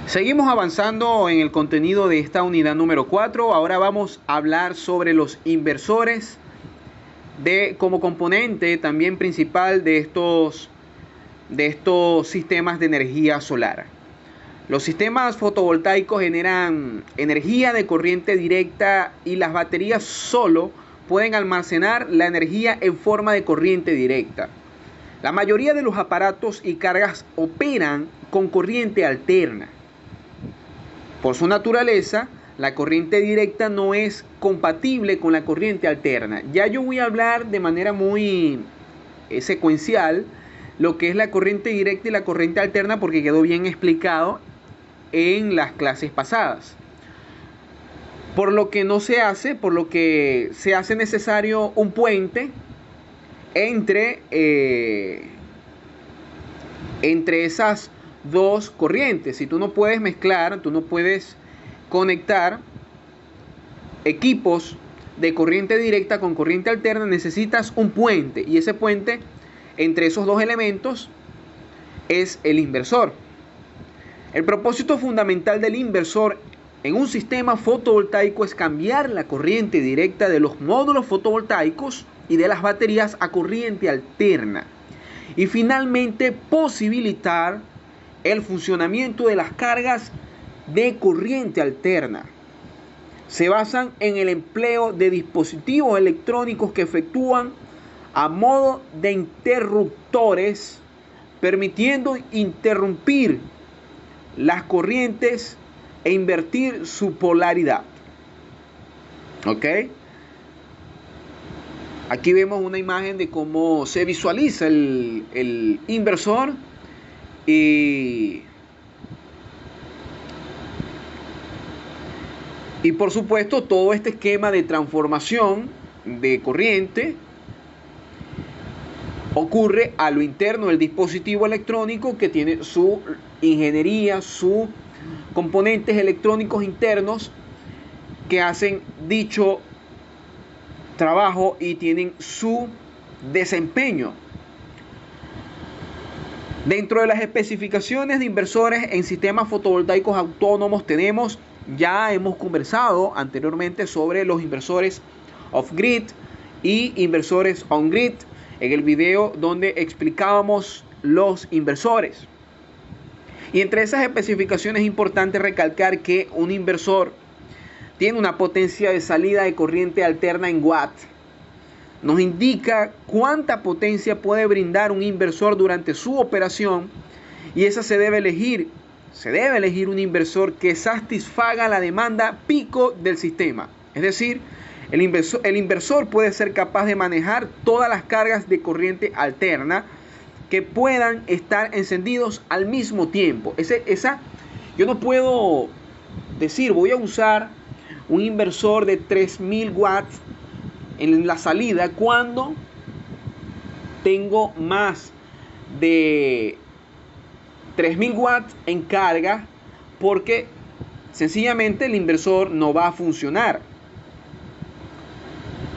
Seguimos avanzando en el contenido de esta unidad número 4. Ahora vamos a hablar sobre los inversores como componente también principal de estos sistemas de energía solar. Los sistemas fotovoltaicos generan energía de corriente directa y las baterías solo pueden almacenar la energía en forma de corriente directa. La mayoría de los aparatos y cargas operan con corriente alterna. Por su naturaleza, la corriente directa no es compatible con la corriente alterna. Ya yo voy a hablar de manera muy secuencial lo que es la corriente directa y la corriente alterna porque quedó bien explicado en las clases pasadas. Por lo que se hace necesario un puente entre esas dos corrientes. Si tú no puedes mezclar, tú no puedes conectar equipos de corriente directa con corriente alterna, necesitas un puente, y ese puente entre esos dos elementos es el inversor. El propósito fundamental del inversor en un sistema fotovoltaico es cambiar la corriente directa de los módulos fotovoltaicos y de las baterías a corriente alterna y finalmente posibilitar el funcionamiento de las cargas de corriente alterna. Se basan en el empleo de dispositivos electrónicos que efectúan a modo de interruptores, permitiendo interrumpir las corrientes e invertir su polaridad. ¿Ok? Aquí vemos una imagen de cómo se visualiza el inversor y por supuesto todo este esquema de transformación de corriente ocurre a lo interno del dispositivo electrónico que tiene su ingeniería, sus componentes electrónicos internos que hacen dicho trabajo y tienen su desempeño. Dentro de las especificaciones de inversores en sistemas fotovoltaicos autónomos ya hemos conversado anteriormente sobre los inversores off-grid y inversores on-grid en el video donde explicábamos los inversores. Y entre esas especificaciones es importante recalcar que un inversor tiene una potencia de salida de corriente alterna en watts. Nos indica cuánta potencia puede brindar un inversor durante su operación y esa se debe elegir un inversor que satisfaga la demanda pico del sistema. Es decir, el inversor puede ser capaz de manejar todas las cargas de corriente alterna que puedan estar encendidos al mismo tiempo. Yo no puedo decir voy a usar un inversor de 3000 watts en la salida cuando tengo más de 3000 watts en carga, porque sencillamente el inversor no va a funcionar.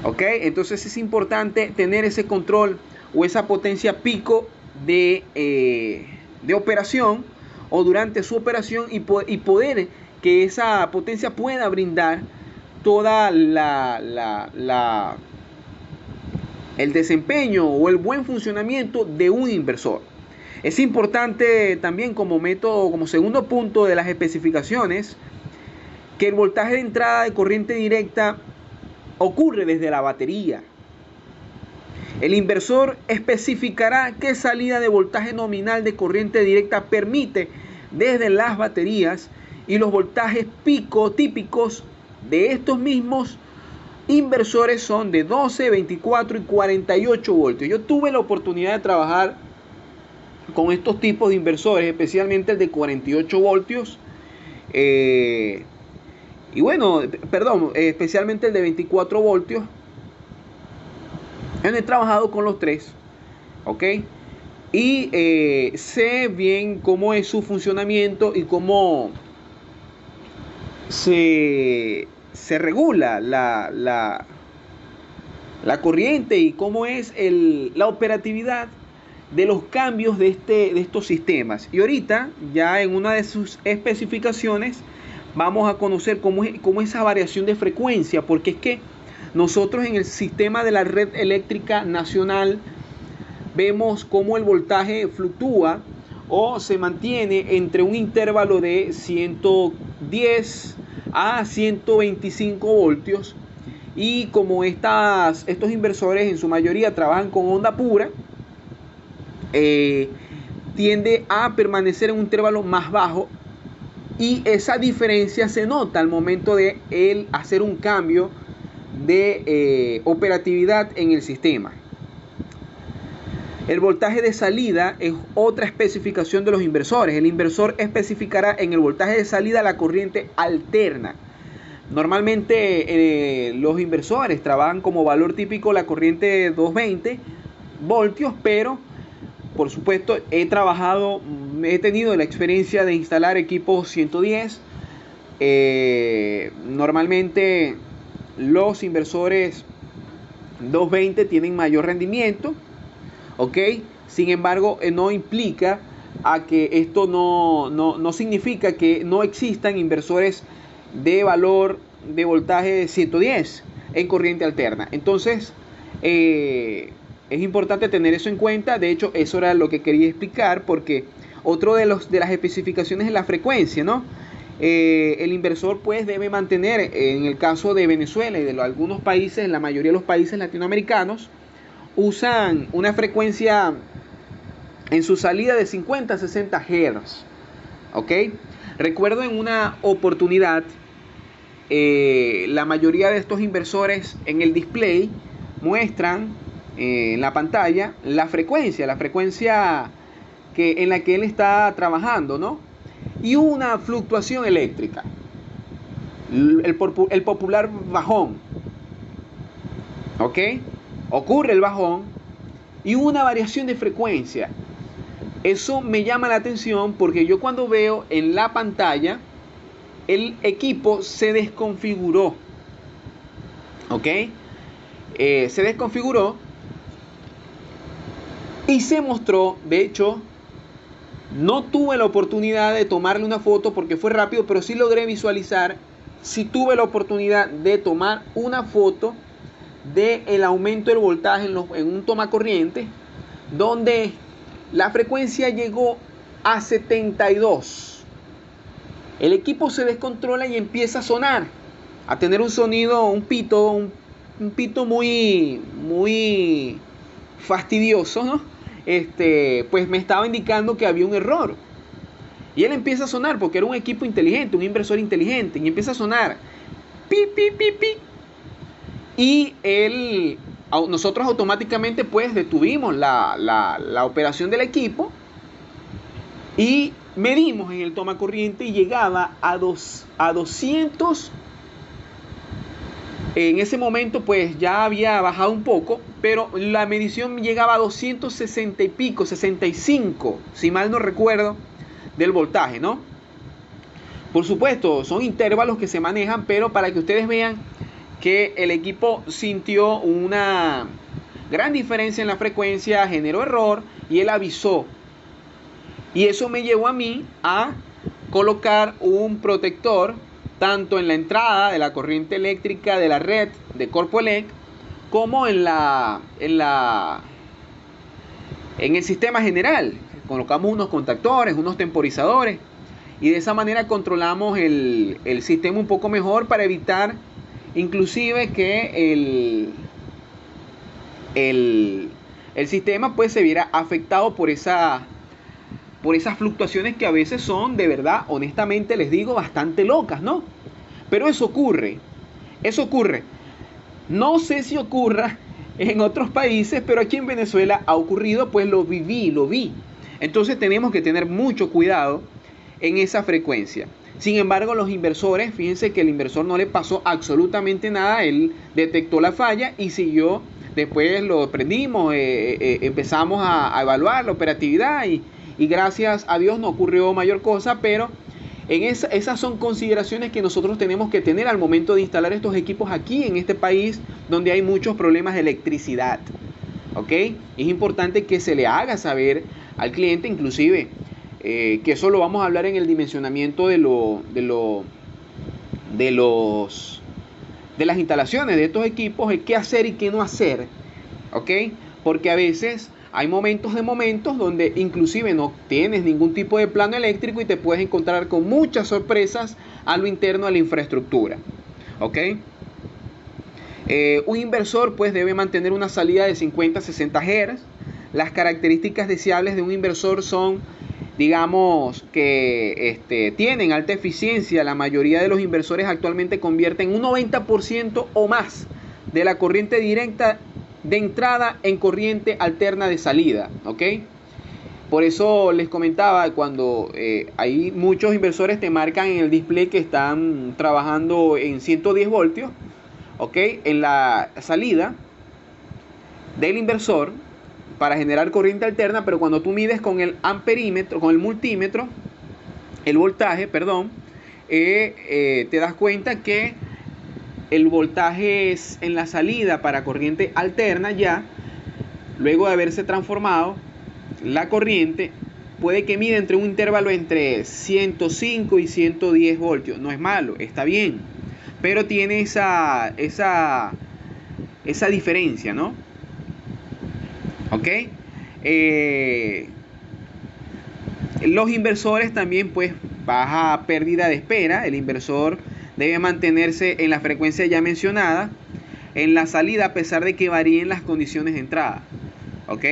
¿Ok? Entonces es importante tener ese control o esa potencia pico de operación o durante su operación y poder que esa potencia pueda brindar toda el desempeño o el buen funcionamiento de un inversor. Es importante también como segundo punto de las especificaciones, que el voltaje de entrada de corriente directa ocurre desde la batería. El inversor especificará qué salida de voltaje nominal de corriente directa permite desde las baterías y los voltajes pico típicos de estos mismos inversores son de 12, 24 y 48 voltios. Yo tuve la oportunidad de trabajar con estos tipos de inversores, especialmente el de 48 voltios. Especialmente el de 24 voltios. Yo he trabajado con los tres, ¿ok? Y sé bien cómo es su funcionamiento y cómo se regula la corriente y cómo es la operatividad de los cambios de estos sistemas. Y ahorita, ya en una de sus especificaciones, vamos a conocer cómo es esa variación de frecuencia, porque es que nosotros en el sistema de la red eléctrica nacional vemos cómo el voltaje fluctúa o se mantiene entre un intervalo de 110 a 125 voltios, y como estos inversores en su mayoría trabajan con onda pura, tiende a permanecer en un intervalo más bajo, y esa diferencia se nota al momento de él hacer un cambio de operatividad en el sistema. El voltaje de salida es otra especificación de los inversores. El inversor especificará en el voltaje de salida la corriente alterna. Normalmente los inversores trabajan como valor típico la corriente de 220 voltios, pero por supuesto he tenido la experiencia de instalar equipos 110. Normalmente los inversores 220 tienen mayor rendimiento, ¿ok? Sin embargo, no implica a que esto no significa que no existan inversores de valor de voltaje de 110 en corriente alterna. Entonces, es importante tener eso en cuenta. De hecho, eso era lo que quería explicar, porque otro de las especificaciones es la frecuencia, ¿no? El inversor pues debe mantener, en el caso de Venezuela y de algunos países, la mayoría de los países latinoamericanos, usan una frecuencia en su salida de 50 a 60 Hz. ¿Ok? Recuerdo en una oportunidad, la mayoría de estos inversores en el display muestran en la pantalla la frecuencia en la que él está trabajando, ¿no? Y una fluctuación eléctrica, el popular bajón, ¿ok? Ocurre el bajón y una variación de frecuencia. Eso me llama la atención porque yo cuando veo en la pantalla el equipo se desconfiguró, ¿ok? Se desconfiguró y se mostró, de hecho, no tuve la oportunidad de tomarle una foto porque fue rápido, pero sí logré visualizar, sí tuve la oportunidad de tomar una foto del aumento del voltaje en un tomacorriente, donde la frecuencia llegó a 72. El equipo se descontrola y empieza a sonar, a tener un sonido, un pito muy, muy fastidioso, ¿no? Pues me estaba indicando que había un error. Y él empieza a sonar porque era un equipo inteligente, un inversor inteligente, y empieza a sonar pi, pi, pi, pi. Y nosotros automáticamente pues detuvimos la operación del equipo y medimos en el tomacorriente y llegaba a 200. En ese momento pues ya había bajado un poco, pero la medición llegaba a 260 y pico, 65, si mal no recuerdo, del voltaje, ¿no? Por supuesto, son intervalos que se manejan, pero para que ustedes vean que el equipo sintió una gran diferencia en la frecuencia, generó error y él avisó. Y eso me llevó a mí a colocar un protector tanto en la entrada de la corriente eléctrica de la red de Corpoelec como en el sistema general. Colocamos unos contactores, unos temporizadores, y de esa manera controlamos el sistema un poco mejor para evitar inclusive que el sistema pues se viera afectado por esas fluctuaciones que a veces son, de verdad, honestamente les digo, bastante locas, ¿no? Pero eso ocurre. No sé si ocurra en otros países, pero aquí en Venezuela ha ocurrido, pues lo vi. Entonces tenemos que tener mucho cuidado en esa frecuencia. Sin embargo, los inversores, fíjense que el inversor no le pasó absolutamente nada, él detectó la falla y siguió. Después lo prendimos, empezamos a evaluar la operatividad y gracias a Dios no ocurrió mayor cosa, pero esas son consideraciones que nosotros tenemos que tener al momento de instalar estos equipos aquí en este país donde hay muchos problemas de electricidad. ¿ok? Es importante que se le haga saber al cliente, inclusive, que eso lo vamos a hablar en el dimensionamiento de las instalaciones de estos equipos, el qué hacer y qué no hacer, ¿ok? Porque a veces hay momentos donde inclusive no tienes ningún tipo de plano eléctrico y te puedes encontrar con muchas sorpresas a lo interno de la infraestructura, ¿ok? Un inversor pues debe mantener una salida de 50 a 60 Hz. Las características deseables de un inversor son, digamos, que tienen alta eficiencia. La mayoría de los inversores actualmente convierten un 90% o más de la corriente directa de entrada en corriente alterna de salida, ¿ok? Por eso les comentaba, cuando hay muchos inversores te marcan en el display que están trabajando en 110 voltios, ¿ok? En la salida del inversor para generar corriente alterna, pero cuando tú mides con el amperímetro, con el multímetro, el voltaje, perdón, te das cuenta que el voltaje es en la salida para corriente alterna ya, luego de haberse transformado la corriente, puede que mida entre un intervalo entre 105 y 110 voltios. No es malo, está bien, pero tiene esa diferencia, ¿no? ¿Ok? Los inversores también, pues, baja pérdida de espera. El inversor debe mantenerse en la frecuencia ya mencionada en la salida, a pesar de que varíen las condiciones de entrada. ¿Ok?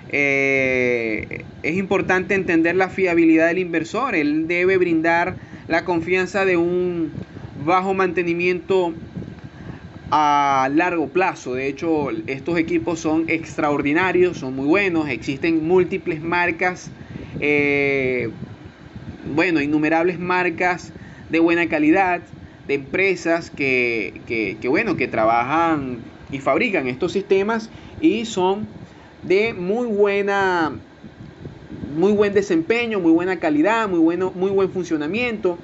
Es importante entender la fiabilidad del inversor. Él debe brindar la confianza de un bajo mantenimiento a largo plazo. De hecho, estos equipos son extraordinarios, son muy buenos. Existen múltiples marcas, innumerables marcas de buena calidad, de empresas que trabajan y fabrican estos sistemas y son de muy buen desempeño, muy buena calidad, muy buen funcionamiento,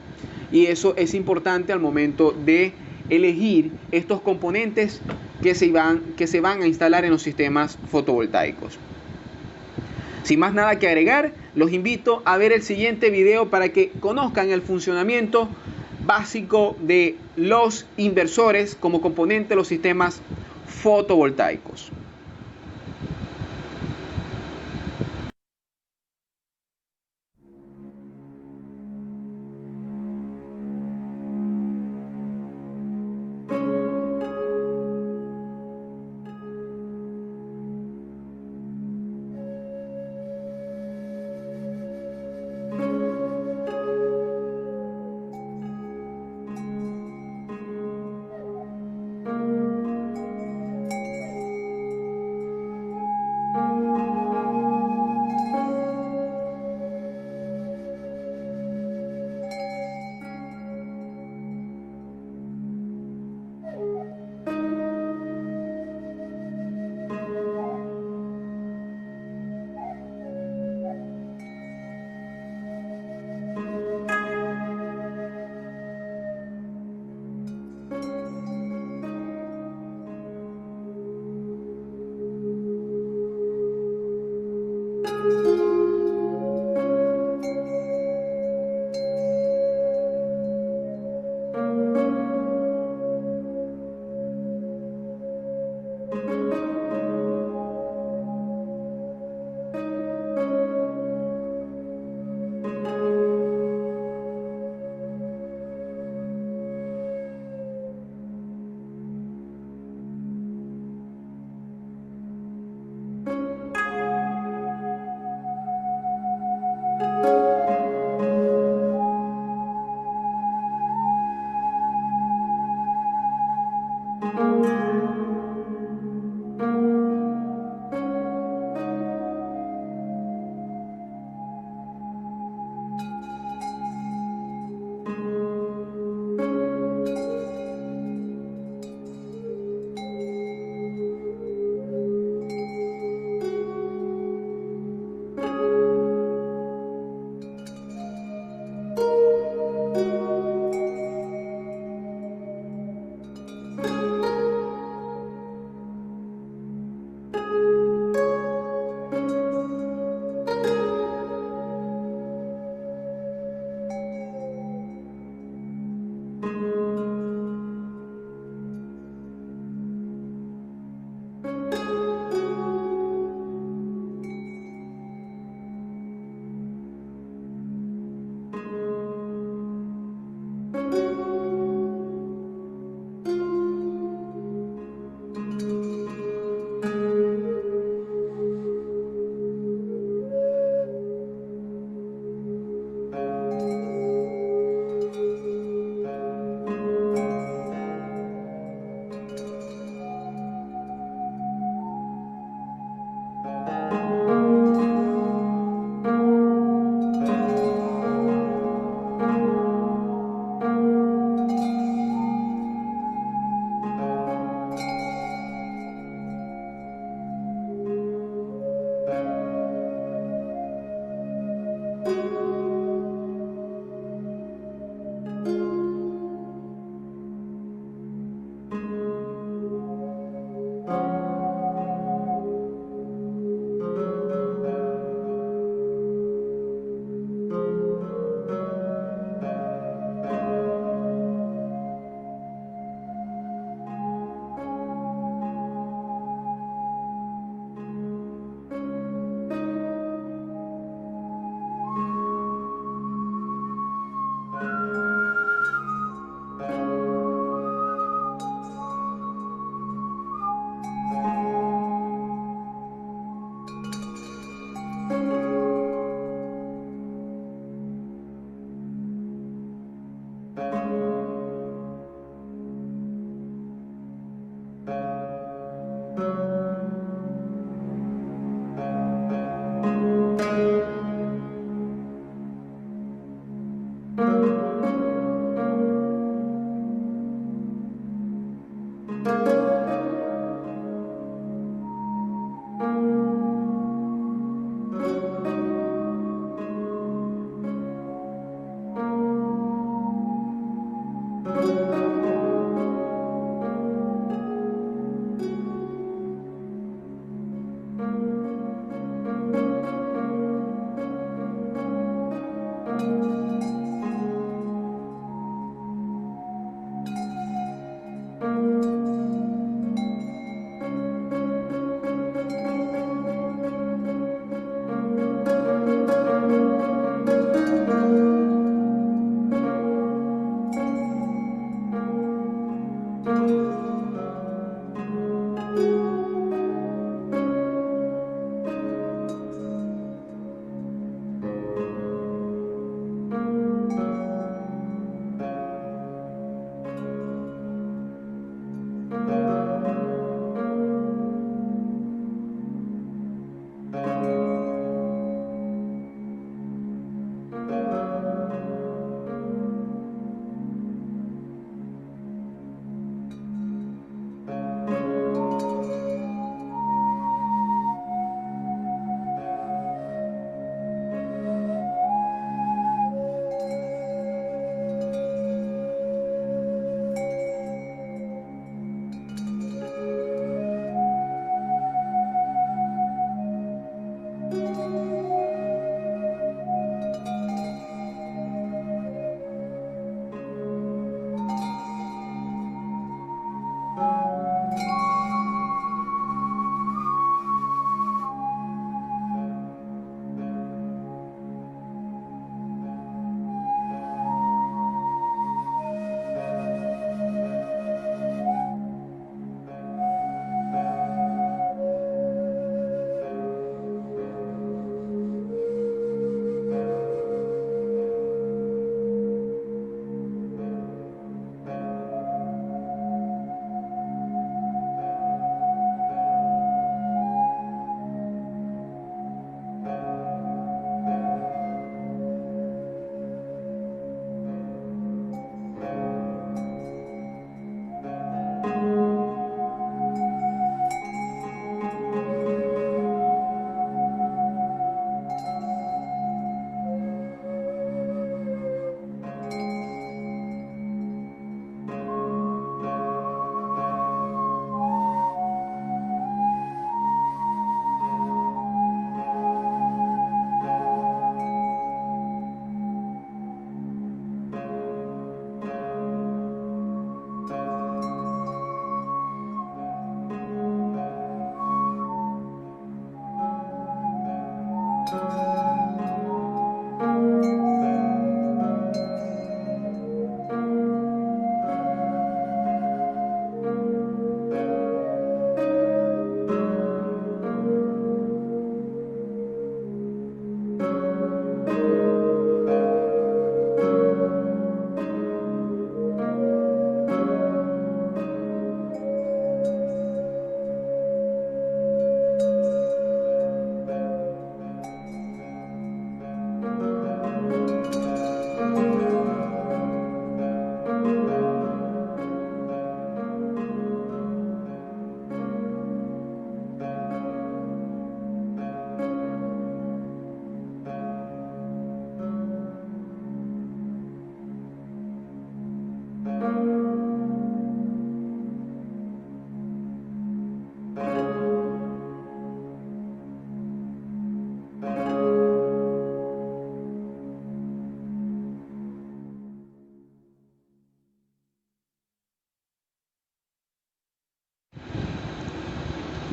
y eso es importante al momento de elegir estos componentes que se van a instalar en los sistemas fotovoltaicos. Sin más nada que agregar, los invito a ver el siguiente video para que conozcan el funcionamiento básico de los inversores como componente de los sistemas fotovoltaicos.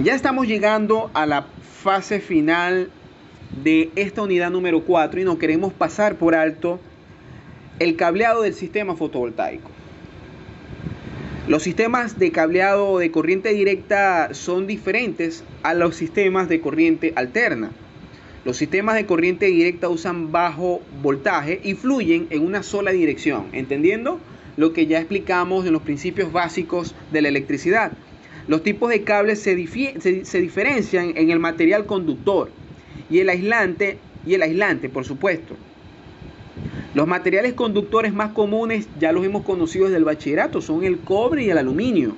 Ya estamos llegando a la fase final de esta unidad número 4 y no queremos pasar por alto el cableado del sistema fotovoltaico. Los sistemas de cableado de corriente directa son diferentes a los sistemas de corriente alterna. Los sistemas de corriente directa usan bajo voltaje y fluyen en una sola dirección, entendiendo lo que ya explicamos en los principios básicos de la electricidad. Los tipos de cables se diferencian en el material conductor y el aislante, por supuesto. Los materiales conductores más comunes ya los hemos conocido desde el bachillerato, son el cobre y el aluminio.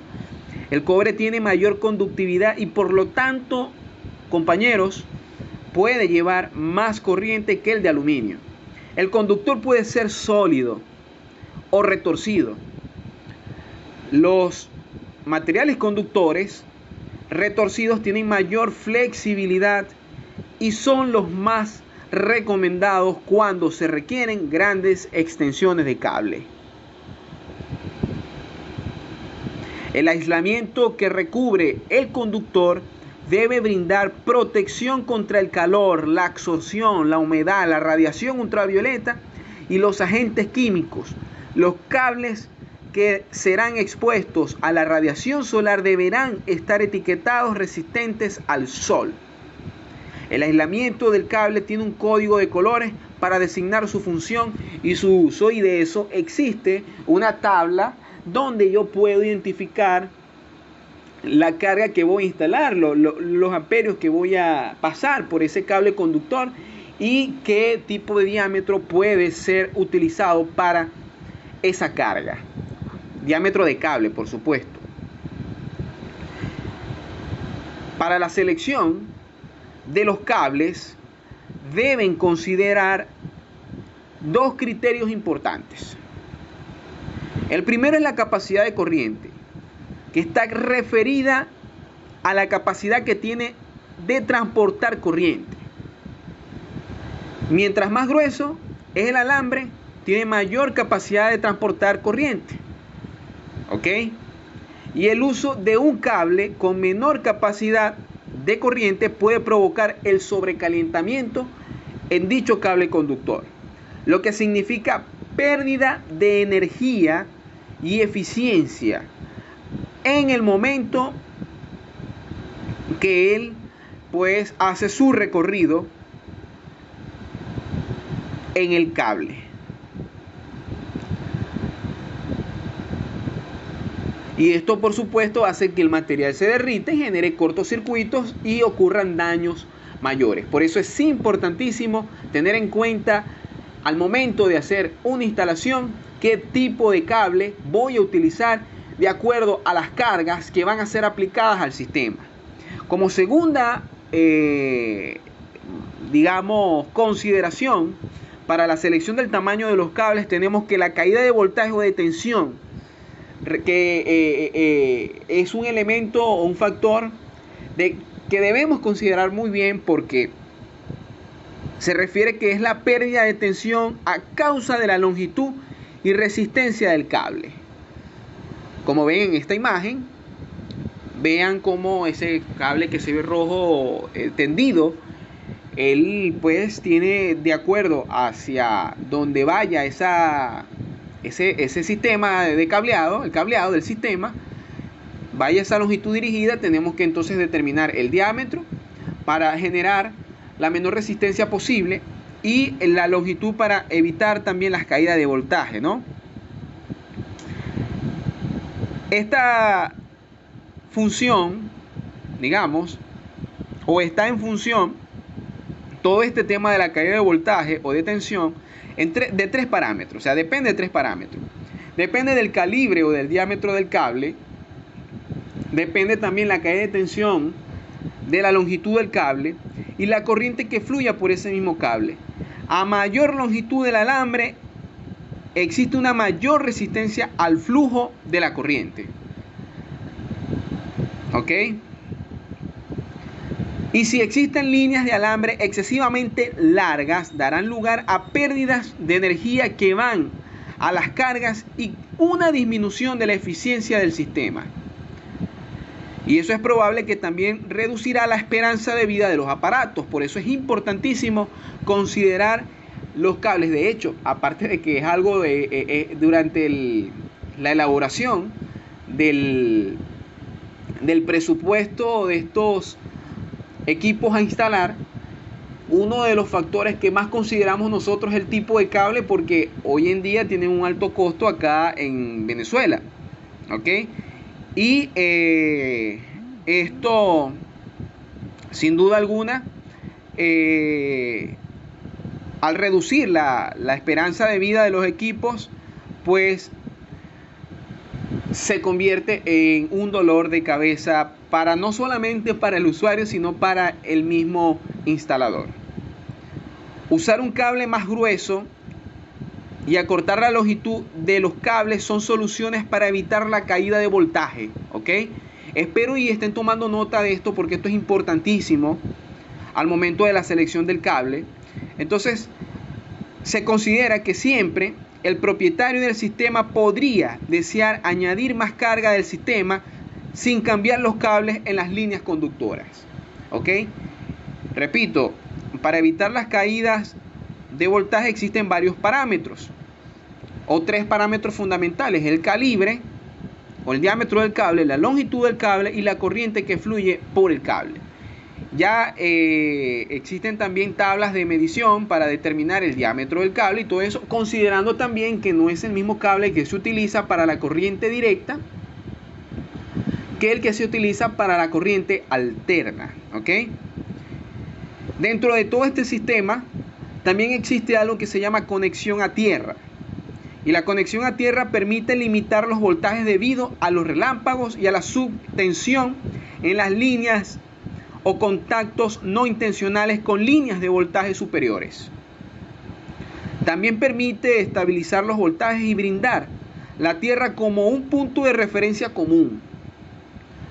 El cobre tiene mayor conductividad y por lo tanto, compañeros, puede llevar más corriente que el de aluminio. El conductor puede ser sólido o retorcido. Los materiales conductores retorcidos tienen mayor flexibilidad y son los más recomendados cuando se requieren grandes extensiones de cable. El aislamiento que recubre el conductor debe brindar protección contra el calor, la absorción, la humedad, la radiación ultravioleta y los agentes químicos. Los cables que serán expuestos a la radiación solar deberán estar etiquetados resistentes al sol. El aislamiento del cable tiene un código de colores para designar su función y su uso, y de eso existe una tabla donde yo puedo identificar la carga que voy a instalar, los amperios que voy a pasar por ese cable conductor y qué tipo de diámetro puede ser utilizado para esa carga. Diámetro de cable, por supuesto. Para la selección de los cables deben considerar dos criterios importantes. El primero es la capacidad de corriente, que está referida a la capacidad que tiene de transportar corriente. Mientras más grueso es el alambre, tiene mayor capacidad de transportar corriente. ¿Ok? Y el uso de un cable con menor capacidad de corriente puede provocar el sobrecalentamiento en dicho cable conductor, lo que significa pérdida de energía y eficiencia en el momento que él pues hace su recorrido en el cable. Y esto por supuesto hace que el material se derrita y genere cortocircuitos y ocurran daños mayores. Por eso es importantísimo tener en cuenta al momento de hacer una instalación qué tipo de cable voy a utilizar de acuerdo a las cargas que van a ser aplicadas al sistema. Como segunda, consideración para la selección del tamaño de los cables, tenemos que la caída de voltaje o de tensión, que es un elemento o un factor que debemos considerar muy bien, porque se refiere que es la pérdida de tensión a causa de la longitud y resistencia del cable. Como ven en esta imagen, vean cómo ese cable que se ve rojo tendido, él pues tiene, de acuerdo hacia donde vaya ese sistema de cableado, el cableado del sistema, vaya esa longitud dirigida, tenemos que entonces determinar el diámetro para generar la menor resistencia posible y la longitud para evitar también las caídas de voltaje, ¿no? Esta función, digamos, o está en función todo este tema de la caída de voltaje o de tensión de tres parámetros, o sea, depende de tres parámetros. Depende del calibre o del diámetro del cable, depende también la caída de tensión de la longitud del cable y la corriente que fluya por ese mismo cable. A mayor longitud del alambre, existe una mayor resistencia al flujo de la corriente. ¿Ok? Y si existen líneas de alambre excesivamente largas, darán lugar a pérdidas de energía que van a las cargas y una disminución de la eficiencia del sistema. Y eso es probable que también reducirá la esperanza de vida de los aparatos. Por eso es importantísimo considerar los cables. De hecho, aparte de que es algo durante la elaboración del presupuesto de estos equipos a instalar, uno de los factores que más consideramos nosotros es el tipo de cable, porque hoy en día tienen un alto costo acá en Venezuela, ¿ok? Y esto, sin duda alguna, al reducir la esperanza de vida de los equipos, pues se convierte en un dolor de cabeza para no solamente para el usuario, sino para el mismo instalador. Usar un cable más grueso y acortar la longitud de los cables son soluciones para evitar la caída de voltaje, ¿ok? Espero y estén tomando nota de esto, porque esto es importantísimo al momento de la selección del cable. Entonces, se considera que siempre el propietario del sistema podría desear añadir más carga del sistema sin cambiar los cables en las líneas conductoras, ¿ok? Repito, para evitar las caídas de voltaje existen varios parámetros o 3 parámetros fundamentales: el calibre o el diámetro del cable, la longitud del cable y la corriente que fluye por el cable. Ya existen también tablas de medición para determinar el diámetro del cable y todo eso, considerando también que no es el mismo cable que se utiliza para la corriente directa que el que se utiliza para la corriente alterna, ¿ok? Dentro de todo este sistema también existe algo que se llama conexión a tierra. Y la conexión a tierra permite limitar los voltajes debido a los relámpagos y a la subtensión en las líneas o contactos no intencionales con líneas de voltaje superiores. También permite estabilizar los voltajes y brindar la tierra como un punto de referencia común.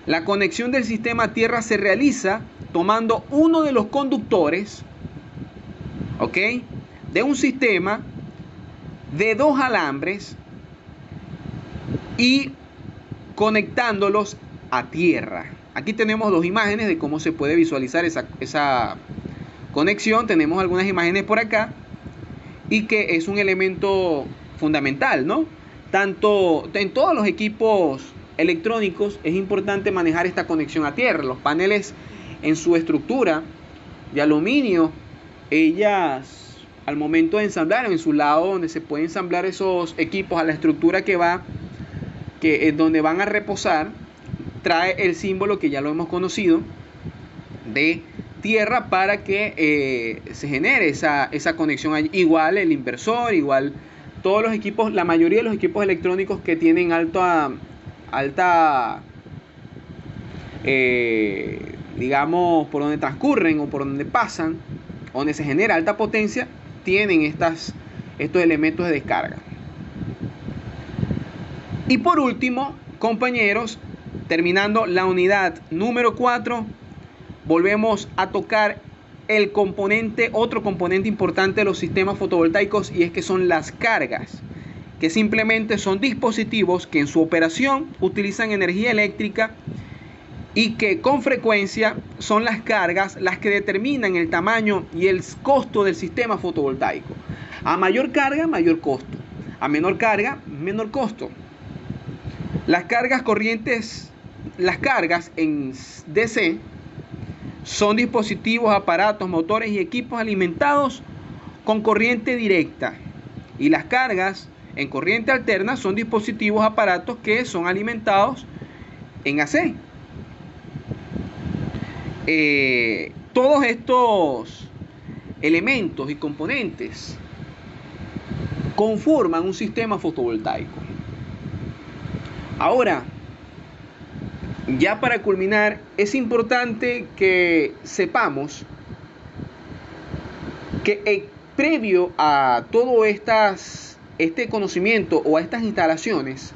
La conexión del sistema a tierra se realiza tomando uno de los conductores, ¿ok?, de un sistema de 2 alambres y conectándolos a tierra. Aquí tenemos 2 imágenes de cómo se puede visualizar esa conexión. Tenemos algunas imágenes por acá, y que es un elemento fundamental, ¿no? Tanto en todos los equipos electrónicos es importante manejar esta conexión a tierra. Los paneles en su estructura de aluminio, ellas al momento de ensamblar, en su lado donde se pueden ensamblar esos equipos a la estructura que es donde van a reposar, trae el símbolo que ya lo hemos conocido de tierra para que se genere esa conexión allí. Igual el inversor, igual todos los equipos, la mayoría de los equipos electrónicos que tienen alta digamos, por donde transcurren o por donde pasan, donde se genera alta potencia, tienen estos elementos de descarga. Y por último, compañeros, terminando la unidad número 4, volvemos a tocar otro componente importante de los sistemas fotovoltaicos, y es que son las cargas, que simplemente son dispositivos que en su operación utilizan energía eléctrica y que con frecuencia son las cargas las que determinan el tamaño y el costo del sistema fotovoltaico. A mayor carga, mayor costo. A menor carga, menor costo. Las cargas en DC son dispositivos, aparatos, motores y equipos alimentados con corriente directa. Y las cargas en corriente alterna son dispositivos, aparatos que son alimentados en AC. Todos estos elementos y componentes conforman un sistema fotovoltaico. Ahora, ya para culminar, es importante que sepamos que previo a todo este conocimiento o a estas instalaciones,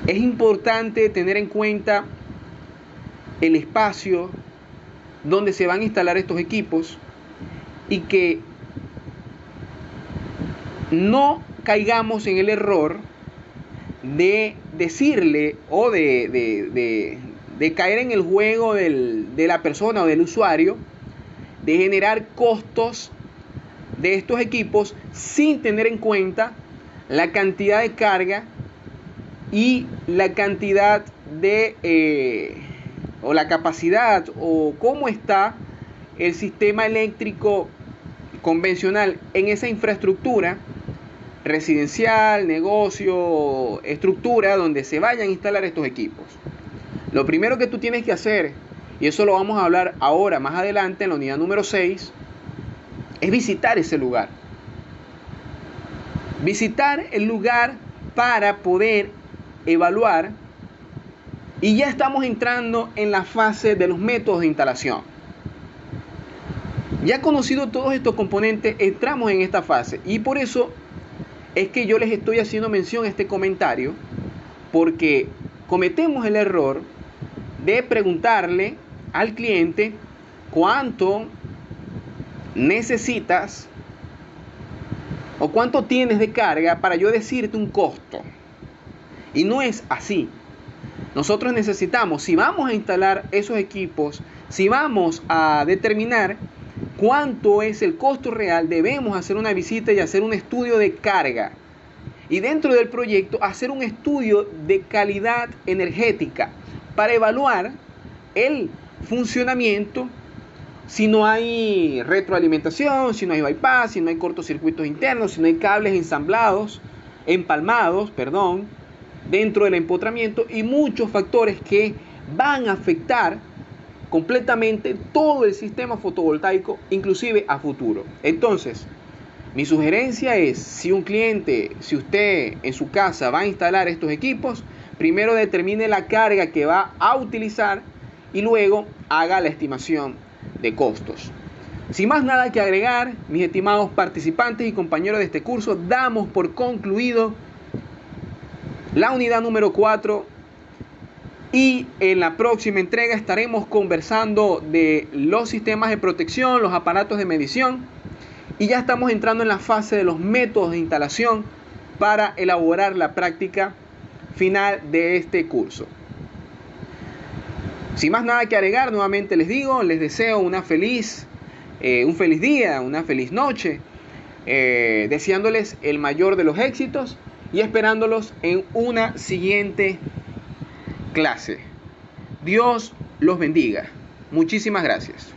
es importante tener en cuenta el espacio donde se van a instalar estos equipos, y que no caigamos en el error de decirle o de caer en el juego de la persona o del usuario, de generar costos de estos equipos sin tener en cuenta la cantidad de carga y la cantidad o la capacidad o cómo está el sistema eléctrico convencional en esa infraestructura residencial, negocio, estructura donde se vayan a instalar estos equipos. Lo primero que tú tienes que hacer, y eso lo vamos a hablar ahora más adelante en la unidad número 6, es visitar ese lugar. Visitar el lugar para poder evaluar, y ya estamos entrando en la fase de los métodos de instalación. Ya conocido todos estos componentes, entramos en esta fase, y por eso es que yo les estoy haciendo mención a este comentario, porque cometemos el error de preguntarle al cliente cuánto necesitas o cuánto tienes de carga para yo decirte un costo. Y no es así. Nosotros necesitamos, si vamos a instalar esos equipos, si vamos a determinar cuánto es el costo real, debemos hacer una visita y hacer un estudio de carga. Y dentro del proyecto hacer un estudio de calidad energética para evaluar el funcionamiento, si no hay retroalimentación, si no hay bypass, si no hay cortocircuitos internos, si no hay cables empalmados, dentro del empotramiento, y muchos factores que van a afectar completamente todo el sistema fotovoltaico, inclusive a futuro. Entonces, mi sugerencia es, si usted en su casa va a instalar estos equipos, primero determine la carga que va a utilizar y luego haga la estimación de costos. Sin más nada que agregar, mis estimados participantes y compañeros de este curso, damos por concluido la unidad número 4 y en la próxima entrega estaremos conversando de los sistemas de protección, los aparatos de medición, y ya estamos entrando en la fase de los métodos de instalación para elaborar la práctica final de este curso. Sin más nada que agregar, nuevamente les deseo un feliz día, una feliz noche, deseándoles el mayor de los éxitos y esperándolos en una siguiente clase. Dios los bendiga. Muchísimas gracias.